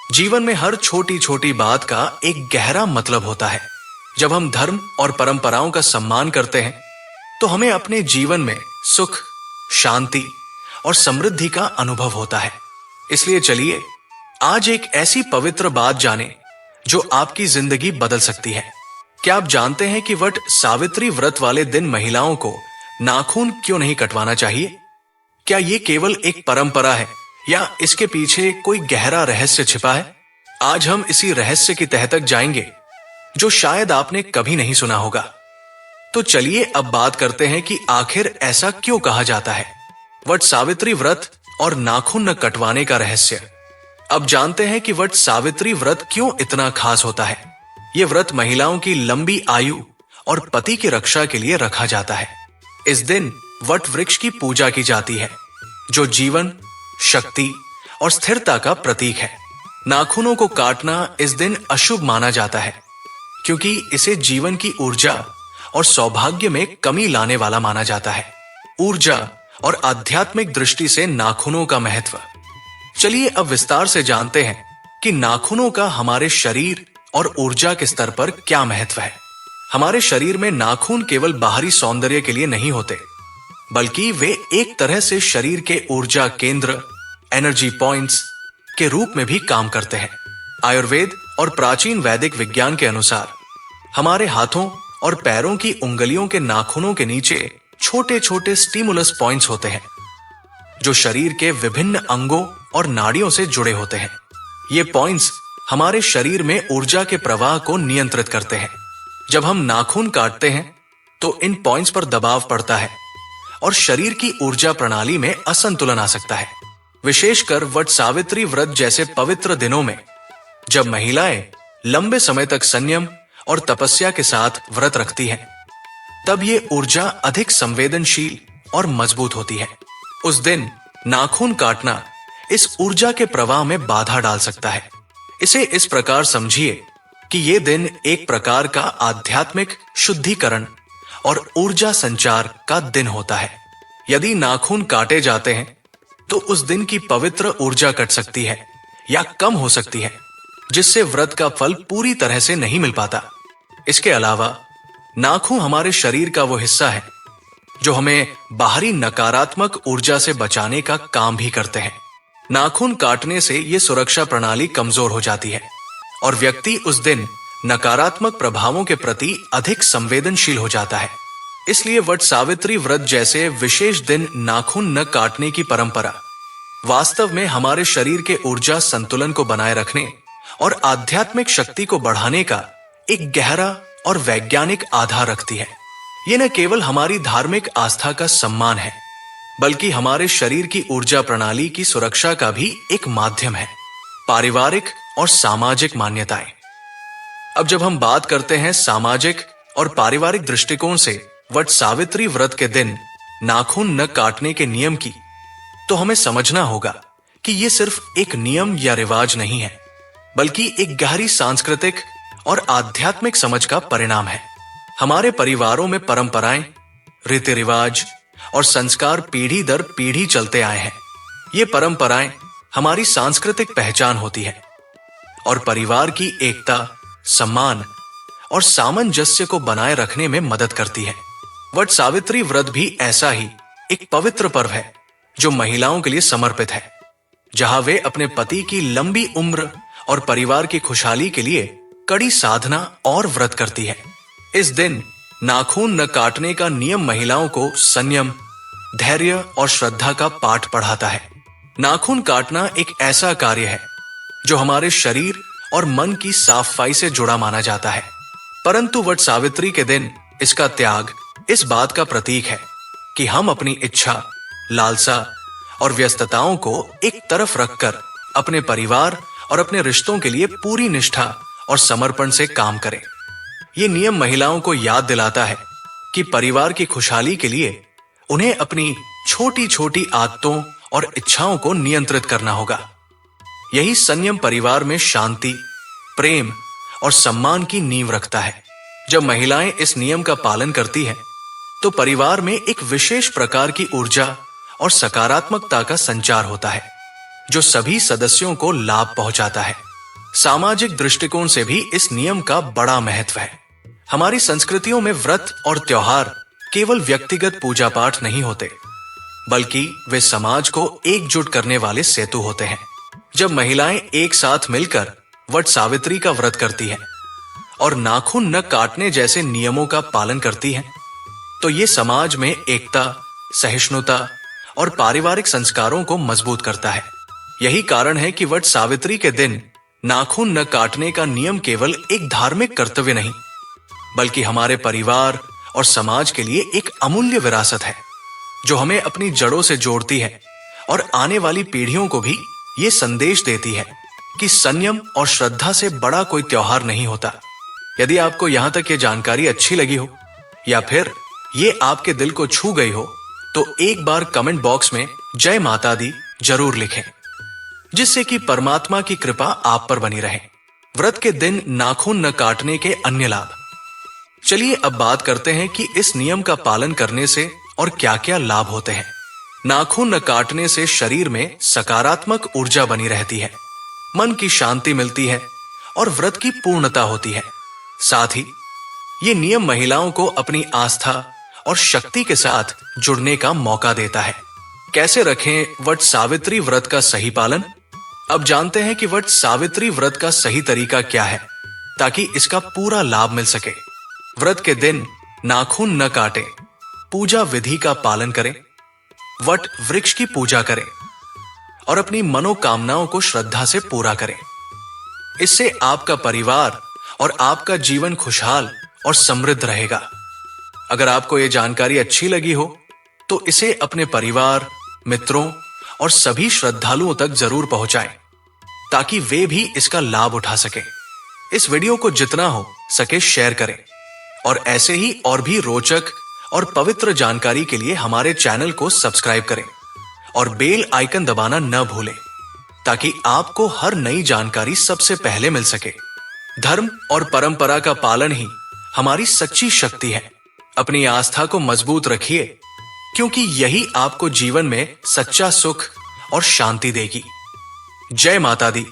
जीवन में हर छोटी छोटी बात का एक गहरा मतलब होता है। जब हम धर्म और परंपराओं का सम्मान करते हैं तो हमें अपने जीवन में सुख, शांति और समृद्धि का अनुभव होता है। इसलिए चलिए आज एक ऐसी पवित्र बात जानें जो आपकी जिंदगी बदल सकती है। क्या आप जानते हैं कि वट सावित्री व्रत वाले दिन महिलाओं को नाखून क्यों नहीं कटवाना चाहिए? क्या ये केवल एक परंपरा है या इसके पीछे कोई गहरा रहस्य छिपा है? आज हम इसी रहस्य की तह तक जाएंगे जो शायद आपने कभी नहीं सुना होगा। तो चलिए अब बात करते हैं कि आखिर ऐसा क्यों कहा जाता है। वट सावित्री व्रत और नाखून न कटवाने का रहस्य। अब जानते हैं कि वट सावित्री व्रत क्यों इतना खास होता है। यह व्रत महिलाओं की लंबी आयु और पति की रक्षा के लिए रखा जाता है। इस दिन वट वृक्ष की पूजा की जाती है जो जीवन, शक्ति और स्थिरता का प्रतीक है। नाखूनों को काटना इस दिन अशुभ माना जाता है क्योंकि इसे जीवन की ऊर्जा और सौभाग्य में कमी लाने वाला माना जाता है। ऊर्जा और आध्यात्मिक दृष्टि से नाखूनों का महत्व। चलिए अब विस्तार से जानते हैं कि नाखूनों का हमारे शरीर और ऊर्जा के स्तर पर क्या महत्व है। हमारे शरीर में नाखून केवल बाहरी सौंदर्य के लिए नहीं होते, बल्कि वे एक तरह से शरीर के ऊर्जा केंद्र, एनर्जी पॉइंट्स के रूप में भी काम करते हैं। आयुर्वेद और प्राचीन वैदिक विज्ञान के अनुसार हमारे हाथों और पैरों की उंगलियों के नाखूनों के नीचे छोटे छोटे स्टिमुलस पॉइंट्स होते हैं जो शरीर के विभिन्न अंगों और नाड़ियों से जुड़े होते हैं। ये पॉइंट्स हमारे शरीर में ऊर्जा के प्रवाह को नियंत्रित करते हैं। जब हम नाखून काटते हैं तो इन पॉइंट्स पर दबाव पड़ता है और शरीर की ऊर्जा प्रणाली में असंतुलन आ सकता है। विशेषकर वट सावित्री व्रत जैसे पवित्र दिनों में जब महिलाएं लंबे समय तक संयम और तपस्या के साथ व्रत रखती हैं, तब ये ऊर्जा अधिक संवेदनशील और मजबूत होती है। उस दिन नाखून काटना इस ऊर्जा के प्रवाह में बाधा डाल सकता है। इसे इस प्रकार समझिए कि ये दिन एक प्रकार का आध्यात्मिक शुद्धिकरण और ऊर्जा संचार का दिन होता है। यदि नाखून काटे जाते हैं तो उस दिन की पवित्र ऊर्जा कट सकती है या कम हो सकती है, जिससे व्रत का फल पूरी तरह से नहीं मिल पाता। इसके अलावा नाखून हमारे शरीर का वो हिस्सा है जो हमें बाहरी नकारात्मक ऊर्जा से बचाने का काम भी करते हैं। नाखून काटने से ये सुरक्षा प्रणाली कमजोर हो जाती है और व्यक्ति उस दिन नकारात्मक प्रभावों के प्रति अधिक संवेदनशील हो जाता है। इसलिए वट सावित्री व्रत जैसे विशेष दिन नाखून न काटने की परंपरा वास्तव में हमारे शरीर के ऊर्जा संतुलन को बनाए रखने और आध्यात्मिक शक्ति को बढ़ाने का एक गहरा और वैज्ञानिक आधार रखती है। ये न केवल हमारी धार्मिक आस्था का सम्मान है, बल्कि हमारे शरीर की ऊर्जा प्रणाली की सुरक्षा का भी एक माध्यम है। पारिवारिक और सामाजिक मान्यताएं। अब जब हम बात करते हैं सामाजिक और पारिवारिक दृष्टिकोण से वट सावित्री व्रत के दिन नाखून न काटने के नियम की, तो हमें समझना होगा कि यह सिर्फ एक नियम या रिवाज नहीं है, बल्कि एक गहरी सांस्कृतिक और आध्यात्मिक समझ का परिणाम है। हमारे परिवारों में परंपराएं, रीति रिवाज और संस्कार पीढ़ी दर पीढ़ी चलते आए हैं। ये परंपराएं हमारी सांस्कृतिक पहचान होती है और परिवार की एकता, सम्मान और सामंजस्य को बनाए रखने में मदद करती है। वट सावित्री व्रत भी ऐसा ही एक पवित्र पर्व है जो महिलाओं के लिए समर्पित है, जहां वे अपने पति की लंबी उम्र और परिवार की खुशहाली के लिए कड़ी साधना और व्रत करती है। इस दिन नाखून न काटने का नियम महिलाओं को संयम, धैर्य और श्रद्धा का पाठ पढ़ाता है। नाखून काटना एक ऐसा कार्य है जो हमारे शरीर और मन की साफाई से जुड़ा माना जाता है, परंतु वट सावित्री के दिन इसका त्याग इस बात का प्रतीक है कि हम अपनी इच्छा, लालसा और व्यस्तताओं को एक तरफ रखकर अपने परिवार और अपने रिश्तों के लिए पूरी निष्ठा और समर्पण से काम करें। ये नियम महिलाओं को याद दिलाता है कि परिवार की खुशहाली के लिए उन्हें अपनी छोटी छोटी आदतों और इच्छाओं को नियंत्रित करना होगा। यही संयम परिवार में शांति, प्रेम और सम्मान की नींव रखता है। जब महिलाएं इस नियम का पालन करती हैं, तो परिवार में एक विशेष प्रकार की ऊर्जा और सकारात्मकता का संचार होता है जो सभी सदस्यों को लाभ पहुंचाता है। सामाजिक दृष्टिकोण से भी इस नियम का बड़ा महत्व है। हमारी संस्कृतियों में व्रत और त्योहार केवल व्यक्तिगत पूजा पाठ नहीं होते, बल्कि वे समाज को एकजुट करने वाले सेतु होते हैं। जब महिलाएं एक साथ मिलकर वट सावित्री का व्रत करती हैं और नाखून न काटने जैसे नियमों का पालन करती हैं, तो ये समाज में एकता, सहिष्णुता और पारिवारिक संस्कारों को मजबूत करता है। यही कारण है कि वट सावित्री के दिन नाखून न काटने का नियम केवल एक धार्मिक कर्तव्य नहीं, बल्कि हमारे परिवार और समाज के लिए एक अमूल्य विरासत है, जो हमें अपनी जड़ों से जोड़ती है और आने वाली पीढ़ियों को भी ये संदेश देती है कि संयम और श्रद्धा से बड़ा कोई त्योहार नहीं होता। यदि आपको यहां तक ये जानकारी अच्छी लगी हो या फिर ये आपके दिल को छू गई हो, तो एक बार कमेंट बॉक्स में जय माता दी जरूर लिखें, जिससे कि परमात्मा की कृपा आप पर बनी रहे। व्रत के दिन नाखून न काटने के अन्य लाभ। चलिए अब बात करते हैं कि इस नियम का पालन करने से और क्या क्या लाभ होते हैं। नाखून न काटने से शरीर में सकारात्मक ऊर्जा बनी रहती है, मन की शांति मिलती है और व्रत की पूर्णता होती है। साथ ही ये नियम महिलाओं को अपनी आस्था और शक्ति के साथ जुड़ने का मौका देता है। कैसे रखें वट सावित्री व्रत का सही पालन? अब जानते हैं कि वट सावित्री व्रत का सही तरीका क्या है, ताकि इसका पूरा लाभ मिल सके। व्रत के दिन नाखून न काटें, पूजा विधि का पालन करें, वट वृक्ष की पूजा करें और अपनी मनोकामनाओं को श्रद्धा से पूरा करें। इससे आपका परिवार और आपका जीवन खुशहाल और समृद्ध रहेगा। अगर आपको यह जानकारी अच्छी लगी हो, तो इसे अपने परिवार, मित्रों और सभी श्रद्धालुओं तक जरूर पहुंचाएं, ताकि वे भी इसका लाभ उठा सकें। इस वीडियो को जितना हो सके शेयर करें और ऐसे ही और भी रोचक और पवित्र जानकारी के लिए हमारे चैनल को सब्सक्राइब करें और बेल आइकन दबाना न भूलें, ताकि आपको हर नई जानकारी सबसे पहले मिल सके। धर्म और परंपरा का पालन ही हमारी सच्ची शक्ति है। अपनी आस्था को मजबूत रखिए, क्योंकि यही आपको जीवन में सच्चा सुख और शांति देगी। जय माता दी।